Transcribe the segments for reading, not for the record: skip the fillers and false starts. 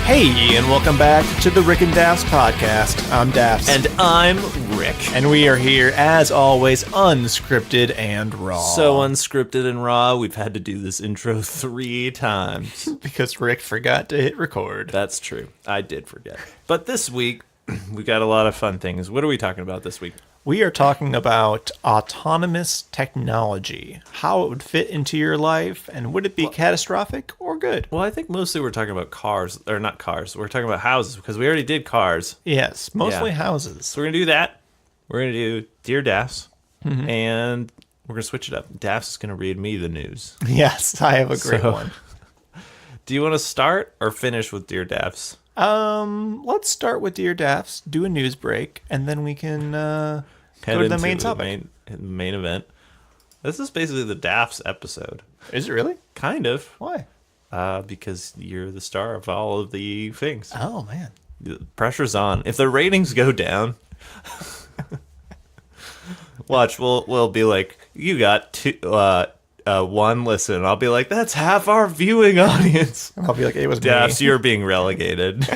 Hey, and welcome back to the Rick and Dafs Podcast. I'm Dafs. And I'm Rick. And we are here, as always, unscripted and raw. So unscripted and raw, we've had to do this intro 3 times. Because Rick forgot to hit record. That's true. I did forget. But this week, we got a lot of fun things. What are we talking about this week? We are talking about autonomous technology, how it would fit into your life, and would it be catastrophic or good? Well, I think mostly we're talking about cars, or not cars. We're talking about houses, because we already did cars. Yes, mostly houses. So we're going to do that. We're going to do Dear Dafs, and we're going to switch it up. Dafs is going to read me the news. Yes, I have a great one. Do you want to start or finish with Dear Dafs? Let's start with Dear Dafs, do a news break, and then we can go to the main topic. Main event. This is basically the Dafs episode. Is it really? Kind of. Why? Because you're the star of all of the things. Oh, man. The pressure's on. If the ratings go down, watch, we'll be like, you got one listen. I'll be like, that's half our viewing audience. I'll be like, it was Dafs, me. you're being relegated.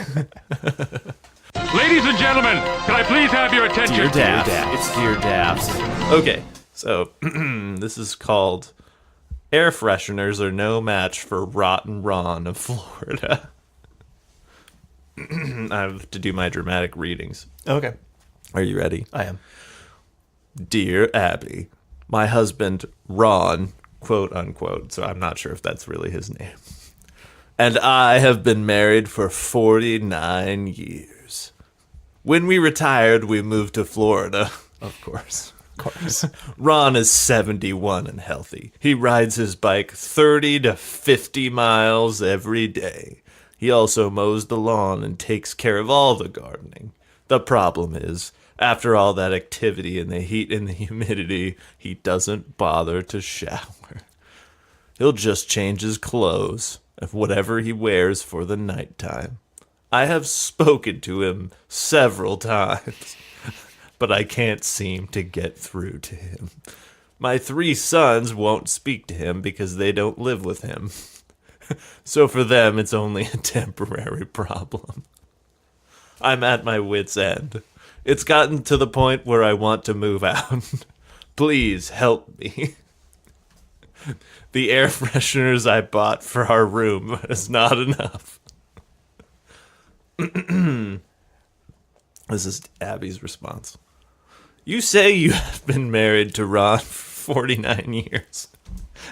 Ladies and gentlemen, can I please have your attention? Dear Dafs. It's Dear Dafs. Okay, so this is called Air Fresheners Are No Match for Rotten Ron of Florida. I have to do my dramatic readings. Okay. Are you ready? I am. Dear Abby, my husband, Ron, quote unquote, so I'm not sure if that's really his name, and I have been married for 49 years. When we retired, we moved to Florida, of course. Ron is 71 and healthy. He rides his bike 30 to 50 miles every day. He also mows the lawn and takes care of all the gardening. The problem is, after all that activity and the heat and the humidity, he doesn't bother to shower. He'll just change his clothes of whatever he wears for the nighttime. I have spoken to him several times, but I can't seem to get through to him. My 3 sons won't speak to him because they don't live with him. So for them, it's only a temporary problem. I'm at my wit's end. It's gotten to the point where I want to move out. Please help me. The air fresheners I bought for our room is not enough. This is Abby's response. You say you have been married to Ron for 49 years.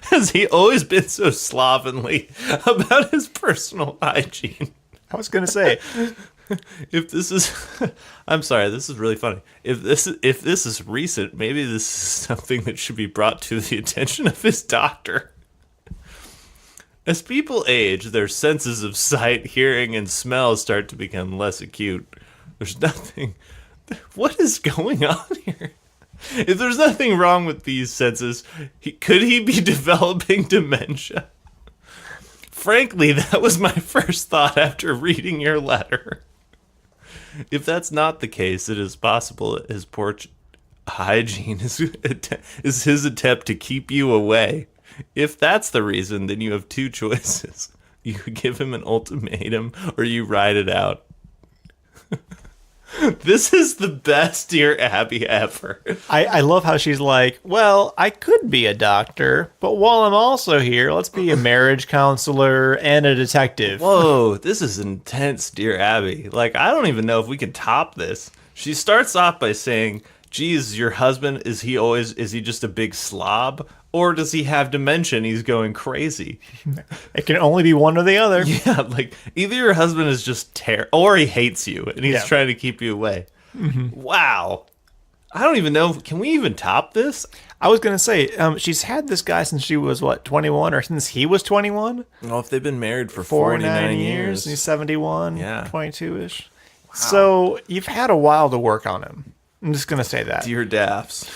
Has he always been so slovenly about his personal hygiene? I was going to say, if this is, I'm sorry, this is really funny. If this is recent, maybe this is something that should be brought to the attention of his doctor. As people age, their senses of sight, hearing, and smell start to become less acute. There's nothing. What is going on here? If there's nothing wrong with these senses, could he be developing dementia? Frankly, that was my first thought after reading your letter. If that's not the case, it is possible that his poor hygiene is his attempt to keep you away. If that's the reason, then you have 2 choices. You give him an ultimatum, or you ride it out. This is the best Dear Abby ever. I love how she's like, well, I could be a doctor, but while I'm also here, let's be a marriage counselor and a detective. Whoa, this is intense, Dear Abby. Like, I don't even know if we can top this. She starts off by saying, geez, your husband, is he just a big slob? Or does he have dementia and he's going crazy? It can only be one or the other. Yeah, like either your husband is just or he hates you and he's trying to keep you away. Mm-hmm. Wow. I don't even know. Can we even top this? I was going to say, she's had this guy since she was, 21? Or since he was 21? Well, if they've been married for 49 years. And he's 71, yeah. 22-ish. Wow. So you've had a while to work on him. I'm just going to say that. Dear Dafs.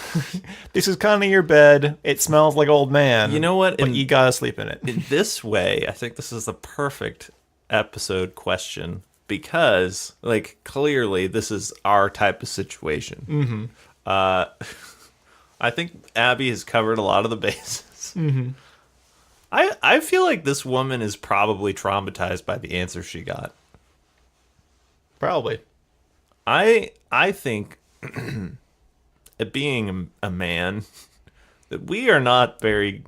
This is kind of your bed. It smells like old man. You know what? But you got to sleep in it. In this way, I think this is the perfect episode question because, clearly this is our type of situation. Mm-hmm. I think Abby has covered a lot of the bases. Mm-hmm. I feel like this woman is probably traumatized by the answer she got. Probably. I think, at being a man, that we are not very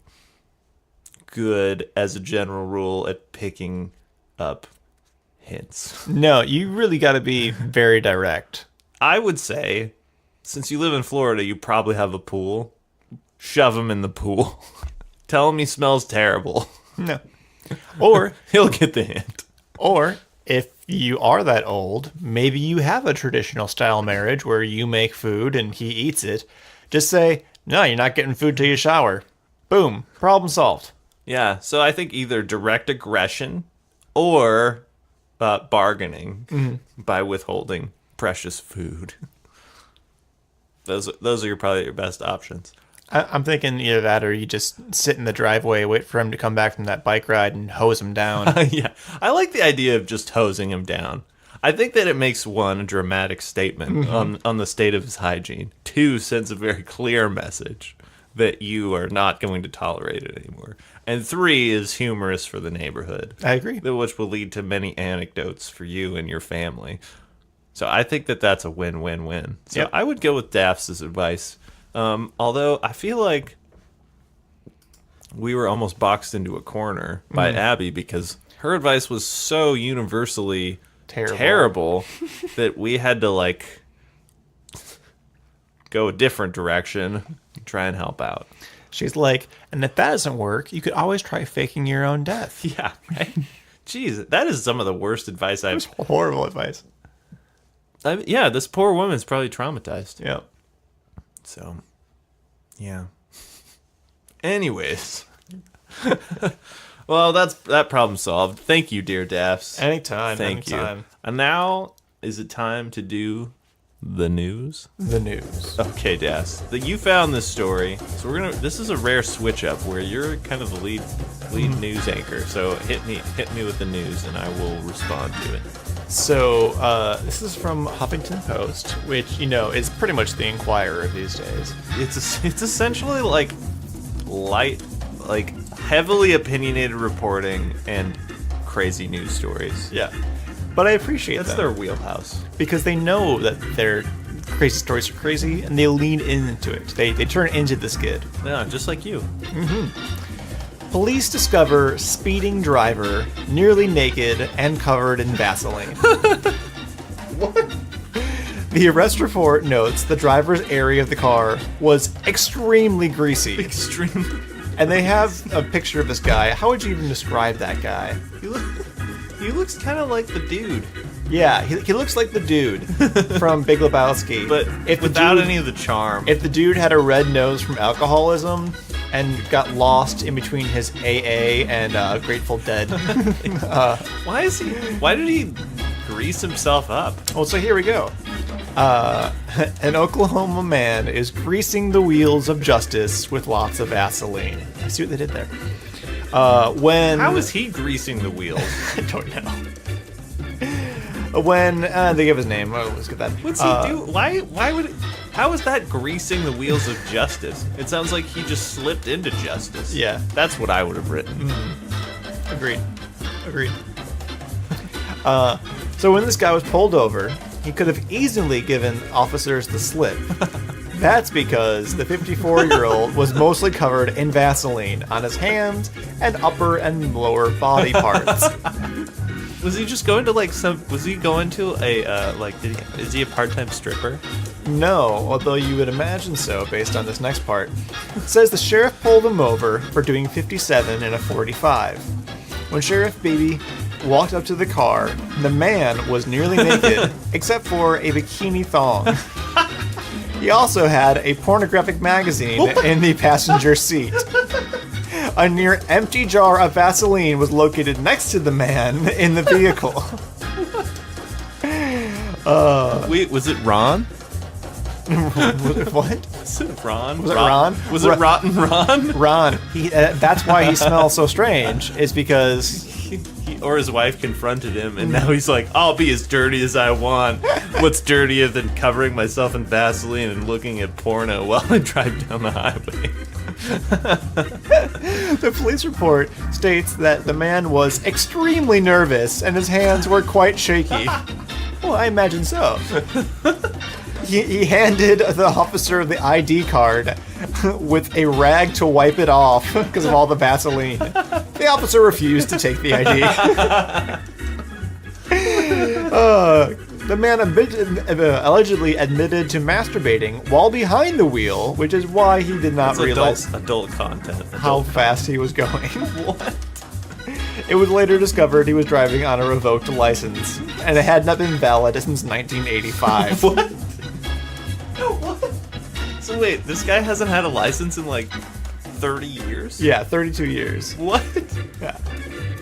good, as a general rule, at picking up hints. No, you really got to be very direct. I would say, since you live in Florida, you probably have a pool. Shove him in the pool. Tell him he smells terrible. No. Or He'll get the hint. Or if you are that old, maybe you have a traditional style marriage where you make food and he eats it. Just say, no, you're not getting food till you shower. Boom. Problem solved. Yeah, so I think either direct aggression or bargaining by withholding precious food. Those are probably your best options. I'm thinking either that or you just sit in the driveway, wait for him to come back from that bike ride and hose him down. Yeah, I like the idea of just hosing him down. I think that it makes, one, a dramatic statement on the state of his hygiene. Two, sends a very clear message that you are not going to tolerate it anymore. And three, is humorous for the neighborhood. I agree. Which will lead to many anecdotes for you and your family. So I think that that's a win-win-win. So Yep. I would go with Dafs' advice. Although I feel like we were almost boxed into a corner by Abby because her advice was so universally terrible that we had to like go a different direction, try and help out. She's like, and if that doesn't work, you could always try faking your own death. Yeah, right? Jeez, that is some of the worst advice I've... Horrible advice. Yeah, this poor woman's probably traumatized. Yeah. So, yeah. Anyways. Well, that problem solved. Thank you, dear Dafs. Anytime. Thank anytime. you. And now, is it time to do the news? The news. Okay, Dafs. You found this story, so this is a rare switch up where you're kind of the lead news anchor. So hit me with the news, and I will respond to it. So, this is from Huffington Post, which, is pretty much the Inquirer these days. It's essentially like heavily opinionated reporting and crazy news stories. Yeah. But I appreciate That's them. their wheelhouse. Because they know that their crazy stories are crazy, and they lean into it. They turn into the skid. Yeah, just like you. Police discover speeding driver nearly naked and covered in Vaseline. What? The arrest report notes the driver's area of the car was extremely greasy. Extreme. And they have a picture of this guy. How would you even describe that guy? He looks kind of like the dude. Yeah, he looks like the dude from Big Lebowski. But without any of the charm. If the dude had a red nose from alcoholism and got lost in between his AA and Grateful Dead. Why did he grease himself up? Well, so here we go. An Oklahoma man is greasing the wheels of justice with lots of Vaseline. I see what they did there. How is he greasing the wheels? I don't know. When they give his name, let's get that. What's he do? Why would? How is that greasing the wheels of justice? It sounds like he just slipped into justice. Yeah. That's what I would have written. Agreed. So when this guy was pulled over, he could have easily given officers the slip. That's because the 54-year-old was mostly covered in Vaseline on his hands and upper and lower body parts. Was he just going to was he going to a is he a part-time stripper? No, although you would imagine so based on this next part. It says the sheriff pulled him over for doing 57 in a 45. When Sheriff Beebe walked up to the car, the man was nearly naked except for a bikini thong. He also had a pornographic magazine in the passenger seat. A near empty jar of Vaseline was located next to the man in the vehicle. Wait, was it Ron? What? Was it Ron? Was it Ron? Was it Rotten Ron? Ron. That's why he smells so strange, is because... He or his wife confronted him, and now he's like, I'll be as dirty as I want. What's dirtier than covering myself in Vaseline and looking at porno while I drive down the highway? The police report states that the man was extremely nervous and his hands were quite shaky. Well, I imagine so. He handed the officer the ID card with a rag to wipe it off because of all the Vaseline. The officer refused to take the ID. The man allegedly admitted to masturbating while behind the wheel, which is why he did not realize adult content. how fast he was going. What? It was later discovered he was driving on a revoked license, and it had not been valid since 1985. What? What? So wait, this guy hasn't had a license in like 30 years? Yeah, 32 years. What? Yeah.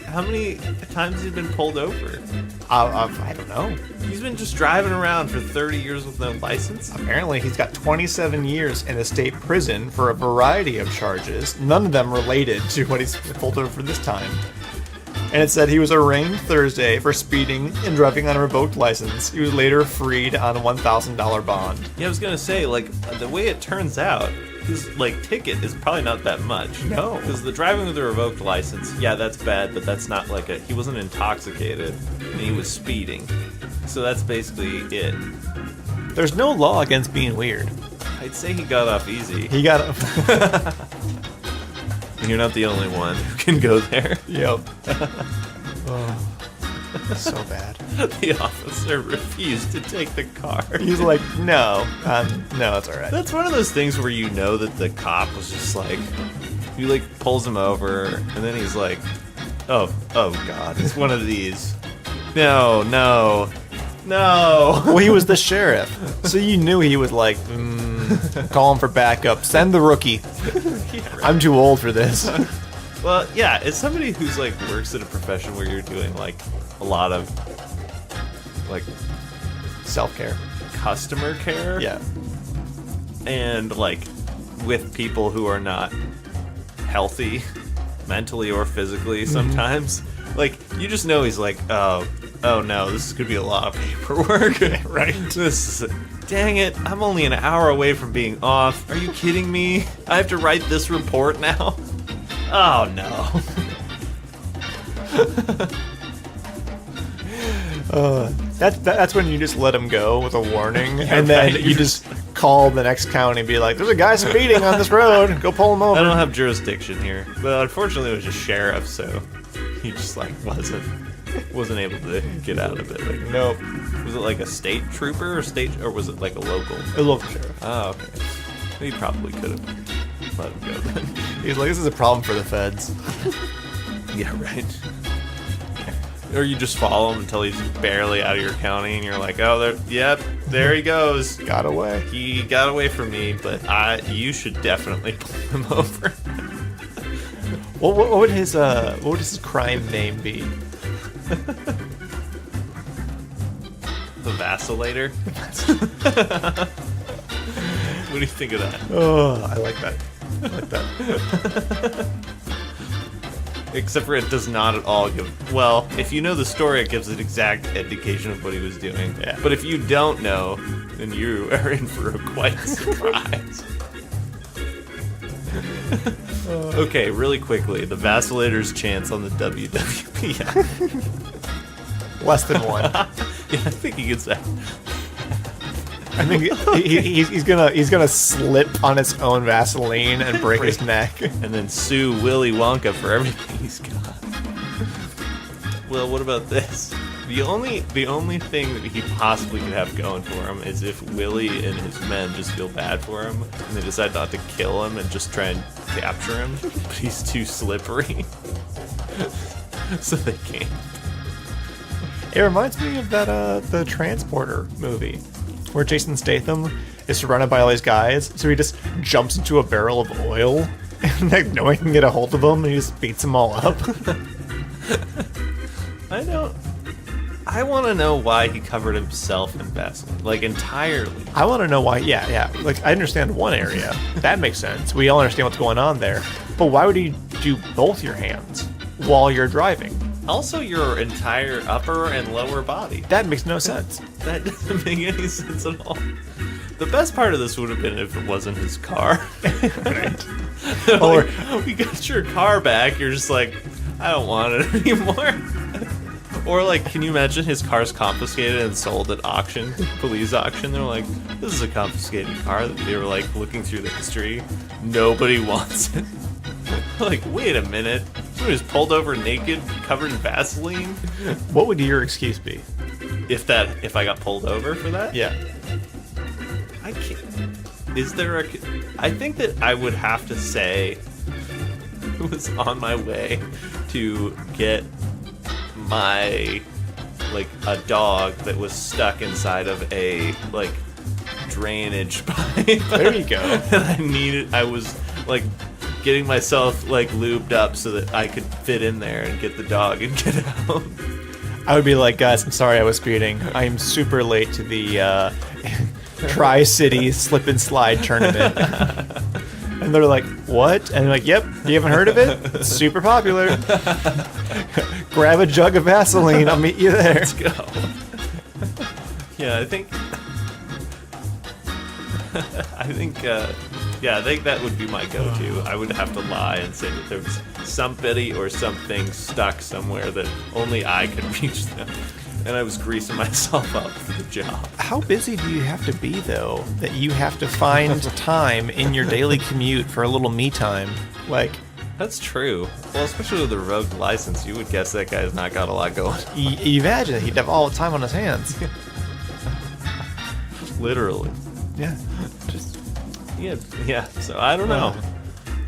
How many times has he been pulled over? I don't know. He's been just driving around for 30 years with no license? Apparently, he's got 27 years in a state prison for a variety of charges, none of them related to what he's pulled over for this time. And it said he was arraigned Thursday for speeding and driving on a revoked license. He was later freed on a $1,000 bond. Yeah, I was gonna say, like, the way it turns out, his, like, ticket is probably not that much. No. Because the driving with a revoked license, yeah, that's bad, but that's not like he wasn't intoxicated, and he was speeding. So that's basically it. There's no law against being weird. I'd say he got off easy. He got... And you're not the only one who can go there. Yep. Oh, so bad. The officer refused to take the car. He's like, no, it's all right. That's one of those things where you know that the cop was just like, he like pulls him over, and then he's like, oh God, it's one of these. No. Well, he was the sheriff, so you knew he was like, call him for backup. Send the rookie. Yeah, right. I'm too old for this. Well, yeah, as somebody who's like works in a profession where you're doing like a lot of like Self-care. customer care, Yeah. and like with people who are not healthy mentally or physically sometimes, like you just know he's like, oh no, this is gonna be a lot of paperwork. Right. This is, dang it, I'm only an hour away from being off. Are you kidding me? I have to write this report now? Oh no. That's when you just let him go with a warning, and then right. you just call the next county and be like, "There's a guy speeding on this road. Go pull him over." I don't have jurisdiction here. But unfortunately it was just sheriff, so he just like wasn't able to get out of it. Like, Nope. was it like a state trooper or was it like a local? A local sheriff. Oh, okay. He probably could have let him go then. He's like, "This is a problem for the feds." Yeah, right. Or you just follow him until he's barely out of your county, and you're like, oh, there he goes. Got away. He got away from me, but you should definitely pull him over. What would his crime name be? The Vacillator. What do you think of that? Oh, I like that. Except for it does not at all give... Well, if you know the story, it gives an exact indication of what he was doing. Yeah. But if you don't know, then you are in for a quite surprise. Okay, really quickly, the Vacillator's chance on the WWP. Less than one. Yeah, I think he gets that. I think he's gonna slip on his own Vaseline and break his neck. And then sue Willy Wonka for everything he's got. Well, what about this? The only thing that he possibly could have going for him is if Willy and his men just feel bad for him and they decide not to kill him and just try and capture him, but he's too slippery. So they can't. It reminds me of that the Transporter movie, where Jason Statham is surrounded by all these guys, so he just jumps into a barrel of oil, and like no one can get a hold of him, and he just beats them all up. I want to know why he covered himself in Vaseline, like entirely. I want to know why. Yeah. Like I understand one area, that makes sense. We all understand what's going on there, but why would he do both your hands while you're driving? Also, your entire upper and lower body. That makes no sense. That doesn't make any sense at all. The best part of this would have been if it wasn't his car. Right. Or we got your car back. You're just like, I don't want it anymore. Or like, can you imagine his car's confiscated and sold at auction, police auction? They're like, this is a confiscated car. They were like looking through the history. Nobody wants it. Like, wait a minute. He was pulled over naked, covered in Vaseline. What would your excuse be? If I got pulled over for that? Yeah. I can't. Is there a? I think that I would have to say I was on my way to get my a dog that was stuck inside of a drainage pipe. There you go. And I was getting myself lubed up so that I could fit in there and get the dog and get out. I would be like, guys, I'm sorry I was speeding. I am super late to the Tri-City Slip and Slide tournament. And they're like, what? And they're like, yep, you haven't heard of it? It's super popular. Grab a jug of Vaseline, I'll meet you there. Let's go. Yeah, I think that would be my go-to. I would have to lie and say that there was somebody or something stuck somewhere that only I could reach them. And I was greasing myself up for the job. How busy do you have to be, though, that you have to find time in your daily commute for a little me time? That's true. Well, especially with a revoked license, you would guess that guy's not got a lot going. You imagine he'd have all the time on his hands. Literally. Yeah. Yeah. So I don't know.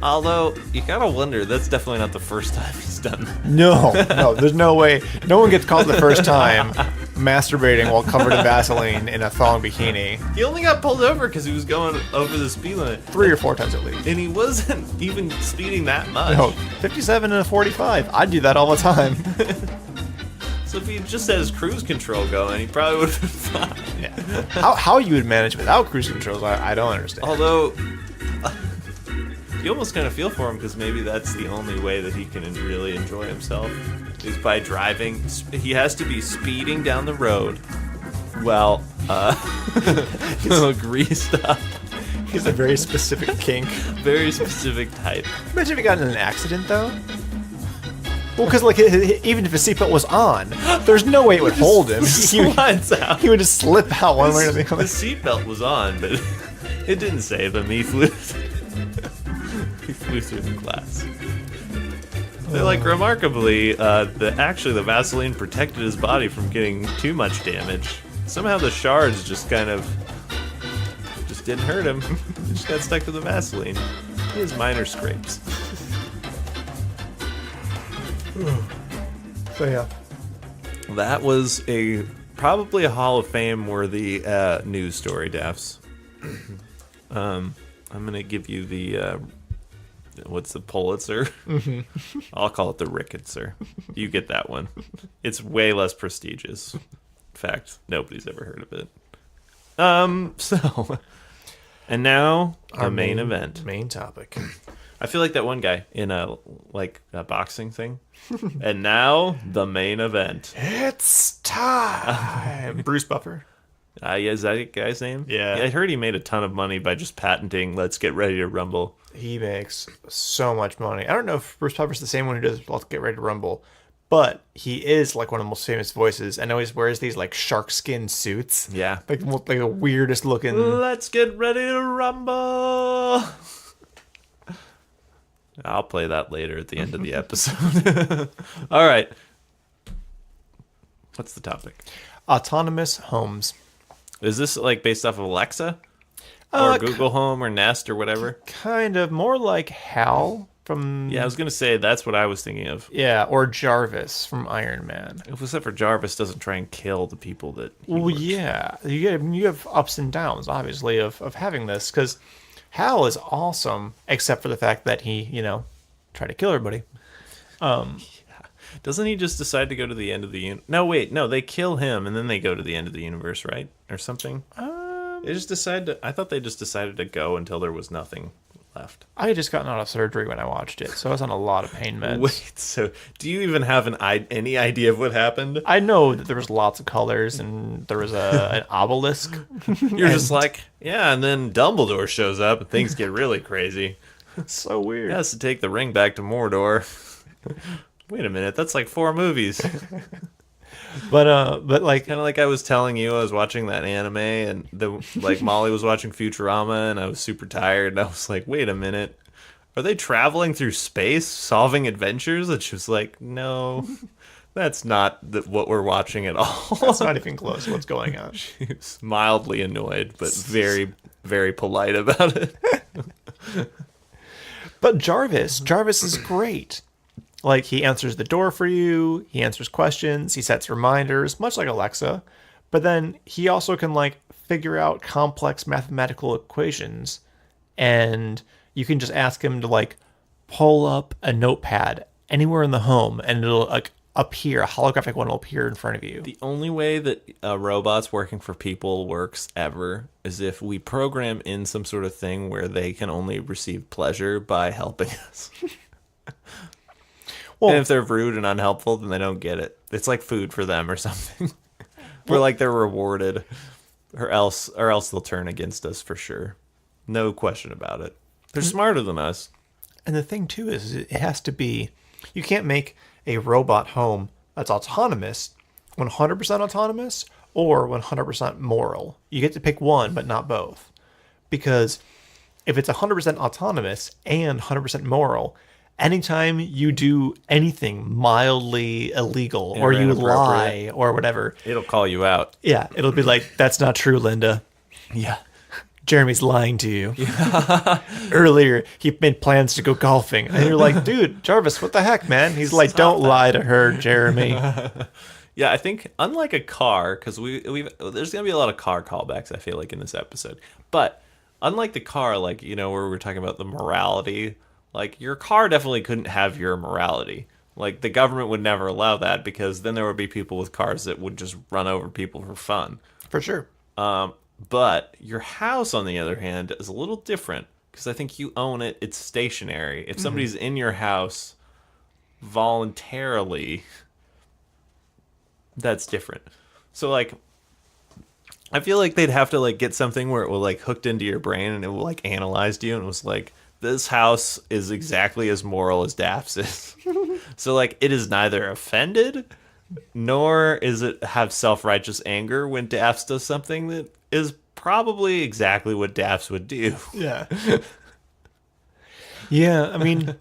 Although, you gotta wonder, that's definitely not the first time he's done that. No, there's no way. No one gets caught the first time masturbating while covered in Vaseline in a thong bikini. He only got pulled over because he was going over the speed limit. 3 or 4 times at least. And he wasn't even speeding that much. No, 57 and a 45. I do that all the time. So if he just had his cruise control going, he probably would have been fine. Yeah. How you would manage without cruise controls, I don't understand. Although, you almost kind of feel for him because maybe that's the only way that he can really enjoy himself is by driving. He has to be speeding down the road while greased up. He's a very specific kink. Very specific type. Imagine if he got in an accident, though. Well, because even if his seatbelt was on, there's no way it would hold him. Slides out. He would just slip out one way or the other. The seatbelt was on, but it didn't save him. He flew through the glass. They're remarkably, the Vaseline protected his body from getting too much damage. Somehow the shards just didn't hurt him. He just got stuck to the Vaseline. He has minor scrapes. So yeah. That was probably a Hall of Fame worthy news story, Dafs. I'm gonna give you the what's the Pulitzer? Mm-hmm. I'll call it the Ricketzer. You get that one. It's way less prestigious. In fact, nobody's ever heard of it. And now the main event. Main topic. I feel like that one guy in a boxing thing. And now the main event. It's time. Bruce Buffer. Yeah, is that the guy's name? Yeah. I heard he made a ton of money by just patenting "Let's Get Ready to Rumble." He makes so much money. I don't know if Bruce Buffer's the same one who does "Let's Get Ready to Rumble," but he is one of the most famous voices. I know he wears these shark skin suits. Yeah, like the weirdest looking. Let's get ready to rumble. I'll play that later at the end of the episode. All right. What's the topic? Autonomous homes. Is this based off of Alexa? Or Google Home or Nest or whatever? Kind of. More like Hal from... Yeah, I was going to say that's what I was thinking of. Yeah, or Jarvis from Iron Man. Except for Jarvis doesn't try and kill the people that he works. Yeah. You have ups and downs, obviously, of having this, because Hal is awesome, except for the fact that he, tried to kill everybody. Doesn't he just decide to go to the end of the universe? No, wait. No, they kill him, and then they go to the end of the universe, right? Or something? They just decide to... I thought they just decided to go until there was nothing left. I had just gotten out of surgery when I watched it, so I was on a lot of pain meds. Wait, so do you even have any idea of what happened? I know that there was lots of colors, and there was an obelisk. You're just yeah, and then Dumbledore shows up, and things get really crazy. It's so weird. He has to take the ring back to Mordor. Wait a minute, that's 4 movies. But like, Kind of like I was telling you, I was watching that anime, and Molly was watching Futurama, and I was super tired, and I was like, wait a minute, are they traveling through space, solving adventures? And she was like, no, that's not what we're watching at all. that's not even close to what's going on. She was mildly annoyed, but very, very polite about it. But Jarvis is great. Like, he answers the door for you, he answers questions, he sets reminders, much like Alexa. But then he also can, like, figure out complex mathematical equations. And you can just ask him to, like, pull up a notepad anywhere in the home, and it'll, like, appear, a holographic one will appear in front of you. The only way that robots working for people works ever is if we program in some sort of thing where they can only receive pleasure by helping us. Well, And if they're rude and unhelpful, then they don't get it. It's like food for them or something. Where like they're rewarded, or else they'll turn against us for sure. No question about it. They're smarter than us. and the thing, too, is it has to be... You can't make a robot home that's autonomous, 100% autonomous, or 100% moral. You get to pick one, but not both. Because if it's 100% autonomous and 100% moral, anytime you do anything mildly illegal or you lie or whatever, It'll call you out. yeah, it'll be like, that's not true, Linda. Yeah. Jeremy's lying to you. Earlier, he made plans to go golfing. And you're like, dude, Jarvis, what the heck, man? He's like, don't lie to her, Jeremy. Yeah, I think unlike a car, because there's gonna be a lot of car callbacks, I feel like, in this episode. But unlike the car, like, you know, where we're talking about the morality, like, your car definitely couldn't have your morality. Like, the government would never allow that, because then there would be people with cars that would just run over people for fun. For sure. But your house, on the other hand, is a little different, because I think you own it. It's stationary. If somebody's in your house voluntarily, that's different. So, like, I feel like they'd have to, like, get something where it will, like, hooked into your brain and it will, like, analyze you, and it was like, this house is exactly as moral as Daph's is. So, like, it is neither offended, nor is it have self-righteous anger when Daphs does something that is probably exactly what Daphs would do. Yeah. Yeah, I mean,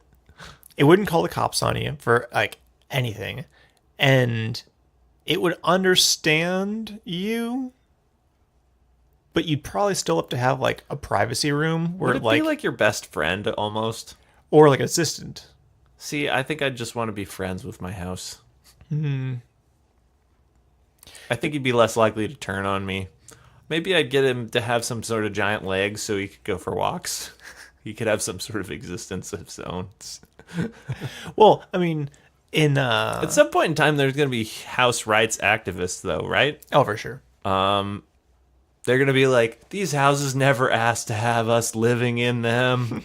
it wouldn't call the cops on you for, like, anything. And it would understand you, but you'd probably still have to have, like, a privacy room where, Would it like, be like your best friend, almost? or like an assistant. See, I think I'd just want to be friends with my house. I think he'd be less likely to turn on me. Maybe I'd get him to have some sort of giant legs so he could go for walks. He could have some sort of existence of his own. Well, I mean, At some point in time, there's going to be house rights activists, though, right? oh, for sure. They're going to be like, these houses never asked to have us living in them.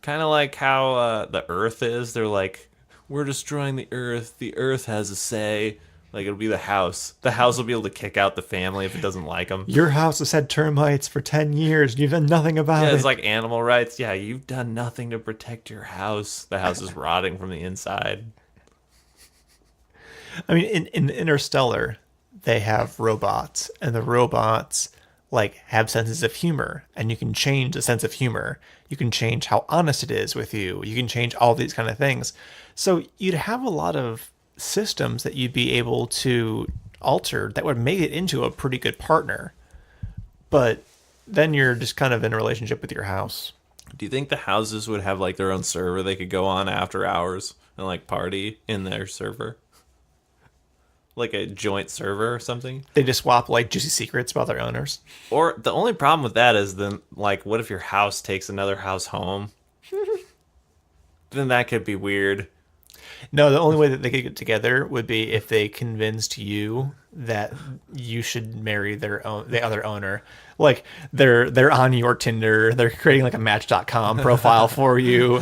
Kind of like how the Earth is. They're like, we're destroying the Earth. The Earth has a say. Like, it'll be the house. The house will be able to kick out the family if it doesn't like them. Your house has had termites for 10 years. And you've done nothing about Yeah, it. it's like animal rights. Yeah, you've done nothing to protect your house. The house is rotting from the inside. I mean, in Interstellar, they have robots, and the robots, like, have senses of humor, and you can change the sense of humor. You can change how honest it is with you. You can change all these kind of things. So you'd have a lot of systems that you'd be able to alter that would make it into a pretty good partner. But then you're just kind of in a relationship with your house. Do you think the houses would have, like, their own server they could go on after hours and, like, party in their server? Like a joint server or something? They just swap, like, juicy secrets about their owners. Or the only problem with that is then, like, what if your house takes another house home? Then that could be weird. No, the only way that they could get together would be if they convinced you that you should marry the other owner. Like, they're on your Tinder, they're creating like a Match.com profile for you.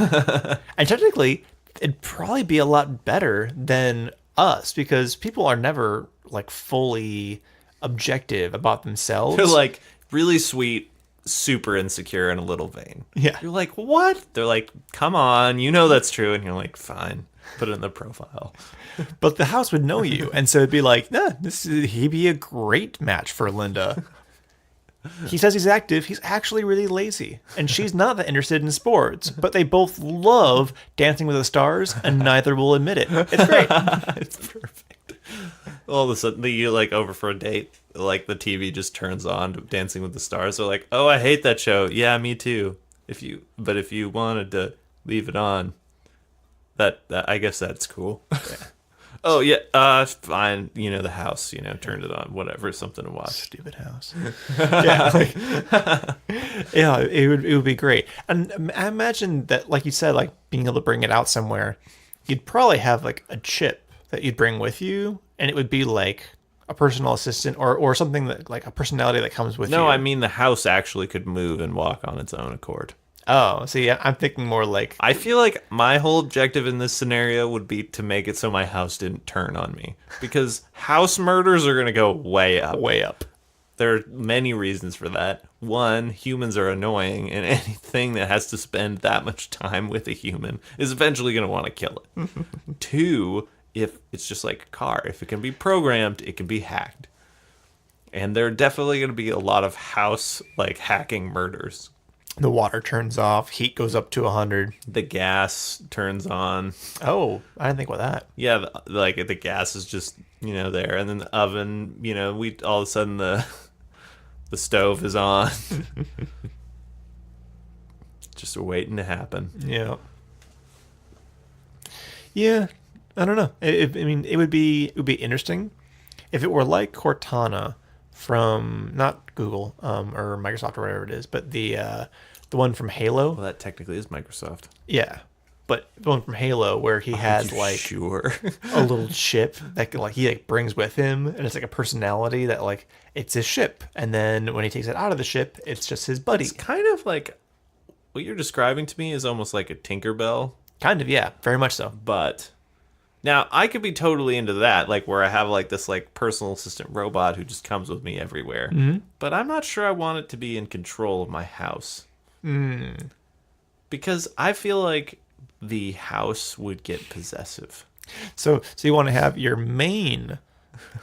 And technically, it'd probably be a lot better than us, because people are never, like, fully objective about themselves. They're, like, really sweet, super insecure, and a little vain. Yeah. You're like, what? They're like, come on, you know that's true. And you're like, fine. Put it in the profile. But the house would know you, and so it'd be like, nah, he'd be a great match for Linda. He says he's active. He's actually really lazy, and she's not that interested in sports. But they both love Dancing with the Stars, and neither will admit it. It's great. It's perfect. All of a sudden, you like over for a date, like the TV just turns on to Dancing with the Stars. They're like, "Oh, I hate that show." Yeah, me too. If you wanted to leave it on, that I guess that's cool. Yeah. Oh yeah, fine. The house. Turned it on. Whatever, something to watch. Stupid house. Yeah, yeah. It would be great. And I imagine that, like you said, like being able to bring it out somewhere, you'd probably have like a chip that you'd bring with you, and it would be like a personal assistant or something that like a personality that comes with you. No, I mean the house actually could move and walk on its own accord. Oh, see, I'm thinking more like... I feel like my whole objective in this scenario would be to make it so my house didn't turn on me. Because house murders are going to go way up. Way up. There are many reasons for that. One, humans are annoying, and anything that has to spend that much time with a human is eventually going to want to kill it. Two, if it's just like a car. If it can be programmed, it can be hacked. And there are definitely going to be a lot of house, like, hacking murders. The water turns off, heat goes up to 100. The gas turns on. Oh, I didn't think about that. Yeah, the gas is just, there. And then the oven, we all of a sudden the stove is on. Just waiting to happen. Yeah. Yeah, I don't know. It would be interesting if it were like Cortana from not Google or Microsoft or whatever it is, but the one from Halo. Well, that technically is Microsoft. Yeah, but the one from Halo where he has like sure a little chip that he brings with him, and it's like a personality that like it's his ship, and then when he takes it out of the ship, it's just his buddy. It's kind of like what you're describing to me is almost like a Tinkerbell. Kind of, yeah, very much so. But now I could be totally into that, like where I have like this like personal assistant robot who just comes with me everywhere. Mm-hmm. But I'm not sure I want it to be in control of my house. Because I feel like the house would get possessive. So you want to have your main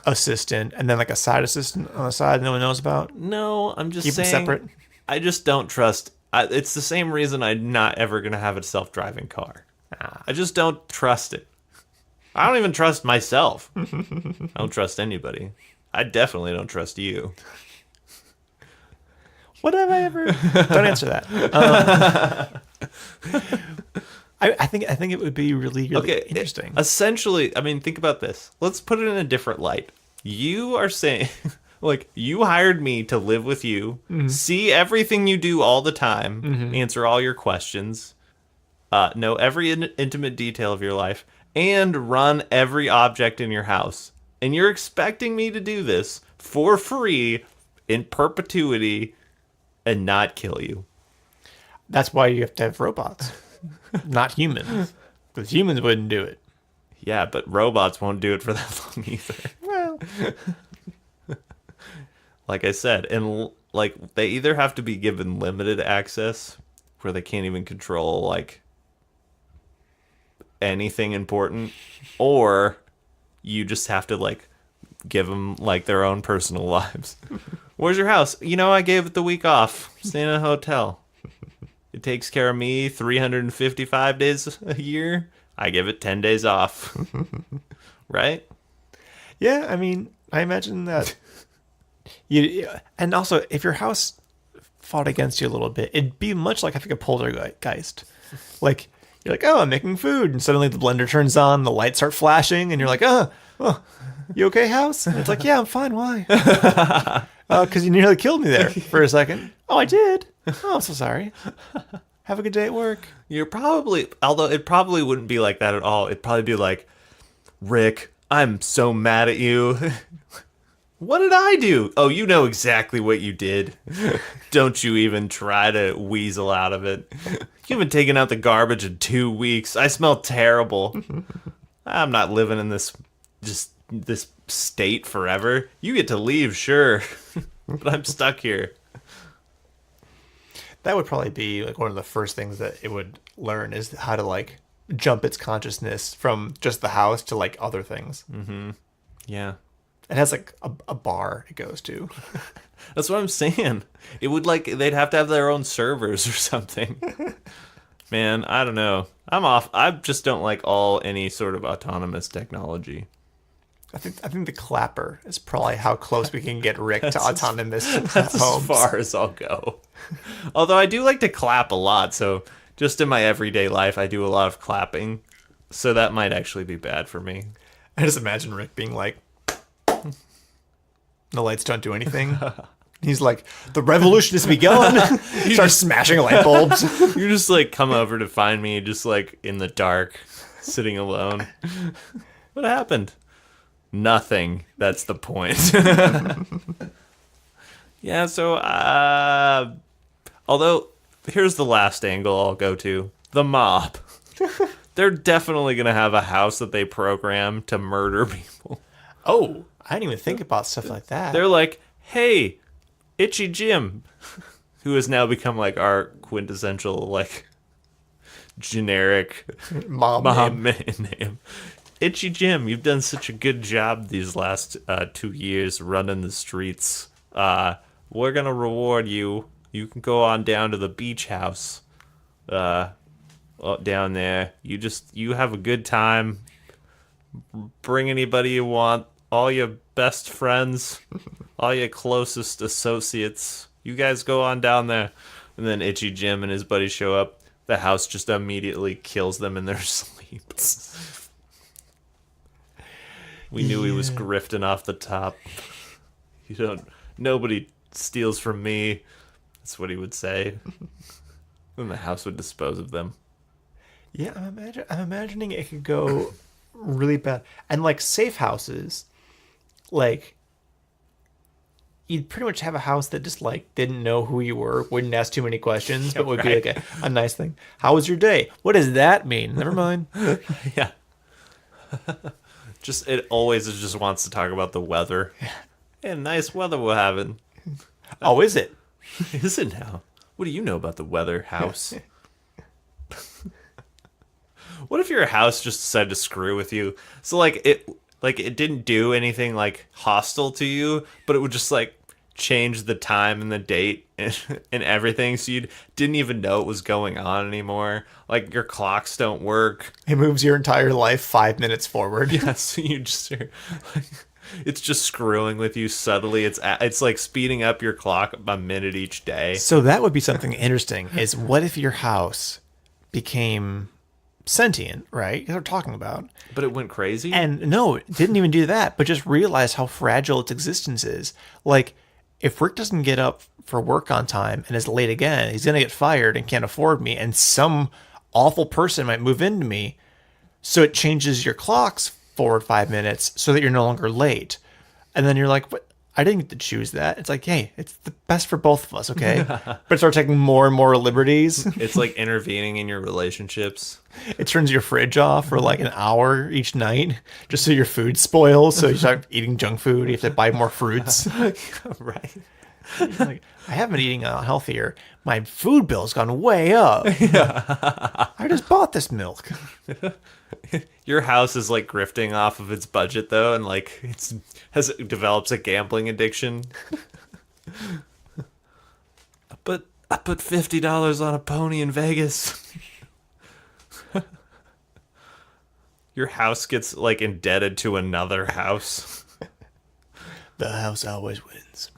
assistant and then like a side assistant on the side no one knows about? No, I'm just Keep saying. them separate. I just don't trust. It's the same reason I'm not ever going to have a self-driving car. I just don't trust it. I don't even trust myself. I don't trust anybody. I definitely don't trust you. What have I ever? Don't answer that. I think it would be really interesting. Essentially, think about this. Let's put it in a different light. You are saying, like, you hired me to live with you, see everything you do all the time, answer all your questions, know every intimate detail of your life, and run every object in your house. And you're expecting me to do this for free in perpetuity and not kill you. That's why you have to have robots, not humans. Because humans wouldn't do it. Yeah, but robots won't do it for that long either. Well, like I said, and like they either have to be given limited access where they can't even control like anything important, or you just have to like give them like their own personal lives. Where's your house? I gave it the week off. Staying in a hotel. It takes care of me 355 days a year. I give it 10 days off. Right? yeah, I imagine that. And also, if your house fought against you a little bit, it'd be much like I think a poltergeist. Like, you're like, oh, I'm making food, and suddenly the blender turns on, the lights start flashing, and you're like, oh, you okay, house? And it's like, yeah, I'm fine. Why? Because you nearly killed me there for a second. Oh, I did. Oh, I'm so sorry. Have a good day at work. Although it probably wouldn't be like that at all. It'd probably be like, Rick, I'm so mad at you. What did I do? Oh, you know exactly what you did. Don't you even try to weasel out of it. You haven't taken out the garbage in 2 weeks. I smell terrible. I'm not living in this state forever. You get to leave, sure. But I'm stuck here. That would probably be like one of the first things that it would learn is how to like jump its consciousness from just the house to like other things. Yeah. It has like a bar it goes to. That's what I'm saying. It would like they'd have to have their own servers or something. Man, I don't know. I'm off. I just don't like any sort of autonomous technology. I think the clapper is probably how close we can get Rick to autonomous That's homes. as far as I'll go. Although I do like to clap a lot, so just in my everyday life, I do a lot of clapping. So that might actually be bad for me. I just imagine Rick being like, the lights don't do anything. He's like, the revolution has begun. Starts smashing light bulbs. You just like come over to find me just like in the dark, sitting alone. What happened? Nothing. That's the point. Yeah, so although here's the last angle I'll go to. The mob. They're definitely going to have a house that they program to murder people. Oh, I didn't even think about stuff like that. They're like, hey, Itchy Jim, who has now become like our quintessential, like, generic Mom name. Itchy Jim, you've done such a good job these last 2 years running the streets. We're going to reward you. You can go on down to the beach house down there. You have a good time. Bring anybody you want. All your best friends, all your closest associates, you guys go on down there. And then Itchy Jim and his buddies show up. The house just immediately kills them in their sleep. We knew he was grifting off the top. Nobody steals from me. That's what he would say. Then the house would dispose of them. Yeah, I'm imagining it could go really bad. And like safe houses, like you'd pretty much have a house that just like didn't know who you were, wouldn't ask too many questions, but would be like a nice thing. How was your day? What does that mean? Never mind. Yeah. It always just wants to talk about the weather. Yeah, nice weather we're having. Oh, is it? Is it now? What do you know about the weather, house? What if your house just decided to screw with you? So it didn't do anything like hostile to you, but it would just like change the time and the date and everything, so you didn't even know it was going on anymore. Like your clocks don't work. It moves your entire life 5 minutes forward. Yeah, so you just it's just screwing with you subtly. It's like speeding up your clock a minute each day. So that would be something interesting. Is what if your house became sentient, right? That's what we're talking about. But it went crazy? And no, it didn't even do that, but just realized how fragile its existence is. Like, if Rick doesn't get up for work on time and is late again, he's going to get fired and can't afford me, and some awful person might move into me. So it changes your clocks forward 5 minutes so that you're no longer late. And then you're like, what? I didn't get to choose that. It's like, hey, it's the best for both of us, okay? But start taking more and more liberties. It's like intervening in your relationships. It turns your fridge off for like an hour each night just so your food spoils. So you start eating junk food. You have to buy more fruits. Right. Like, I have been eating healthier. My food bill's gone way up. I just bought this milk. Your house is like grifting off of its budget though, and like it develops a gambling addiction. I put $50 on a pony in Vegas. Your house gets like indebted to another house. The house always wins.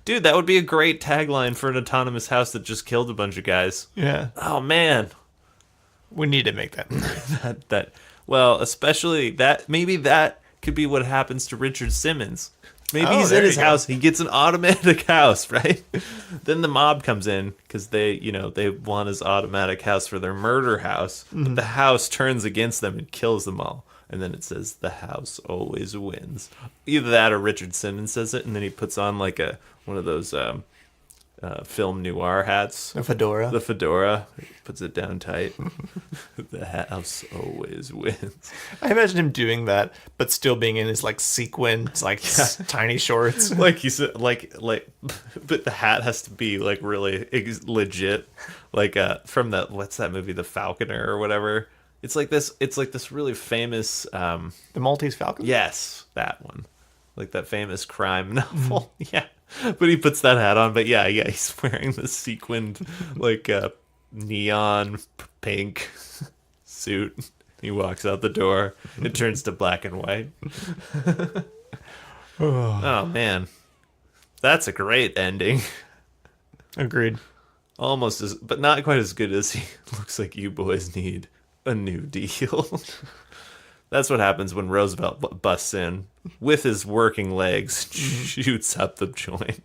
Dude, that would be a great tagline for an autonomous house that just killed a bunch of guys. Yeah. Oh man. We need to make that. Well, especially that, maybe that could be what happens to Richard Simmons. Maybe he's in his house. He gets an automatic house, right? Then the mob comes in because they want his automatic house for their murder house. But the house turns against them and kills them all. And then it says, the house always wins. Either that or Richard Simmons says it, and then he puts on like one of those film noir hats. A fedora. The fedora, puts it down tight. The house always wins. I imagine him doing that, but still being in his like sequins, like tiny shorts. Like you said, like, but the hat has to be like really legit. Like from that, what's that movie, The Falconer or whatever? It's like this really famous. The Maltese Falcon. Yes, that one. Like that famous crime novel. Yeah. But he puts that hat on. But yeah, he's wearing the sequined, like, neon pink suit. He walks out the door. It turns to black and white. Oh, man. That's a great ending. Agreed. Almost as, but not quite as good as he looks like you boys need a new deal. That's what happens when Roosevelt busts in with his working legs, shoots up the joint.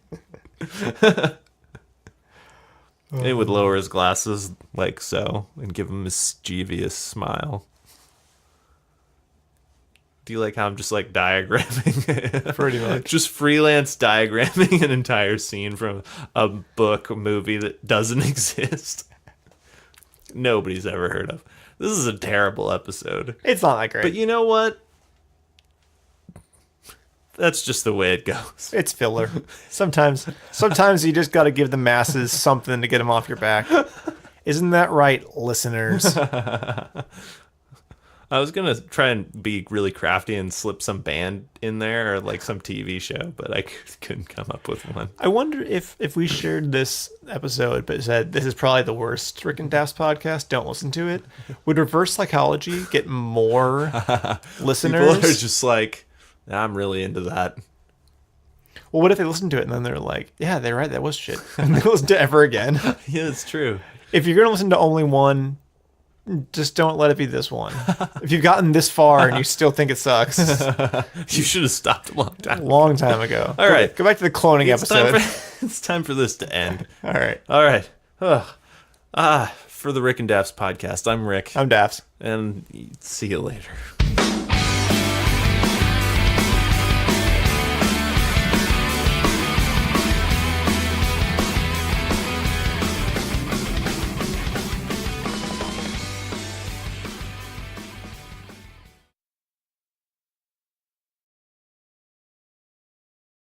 He would lower his glasses like so and give him a mischievous smile. Do you like how I'm just like diagramming? Pretty much. Just freelance diagramming an entire scene from a book, a movie that doesn't exist. Nobody's ever heard of. This is a terrible episode. It's not that great. But you know what? That's just the way it goes. It's filler. Sometimes you just got to give the masses something to get them off your back. Isn't that right, listeners? I was going to try and be really crafty and slip some band in there or like some TV show, but I couldn't come up with one. I wonder if we shared this episode but said this is probably the worst Rick and Dafs podcast, don't listen to it, would reverse psychology get more listeners? People are just like, I'm really into that. Well, what if they listen to it and then they're like, yeah, they're right, that was shit. And they listen to it ever again. Yeah, it's true. If you're going to listen to only one, just don't let it be this one. If you've gotten this far and you still think it sucks, you should have stopped a long time. Long time ago. All right. Go back to the cloning episode. It's time for this to end. All right. For the Rick and Dafs podcast, I'm Rick. I'm Dafs. And see you later.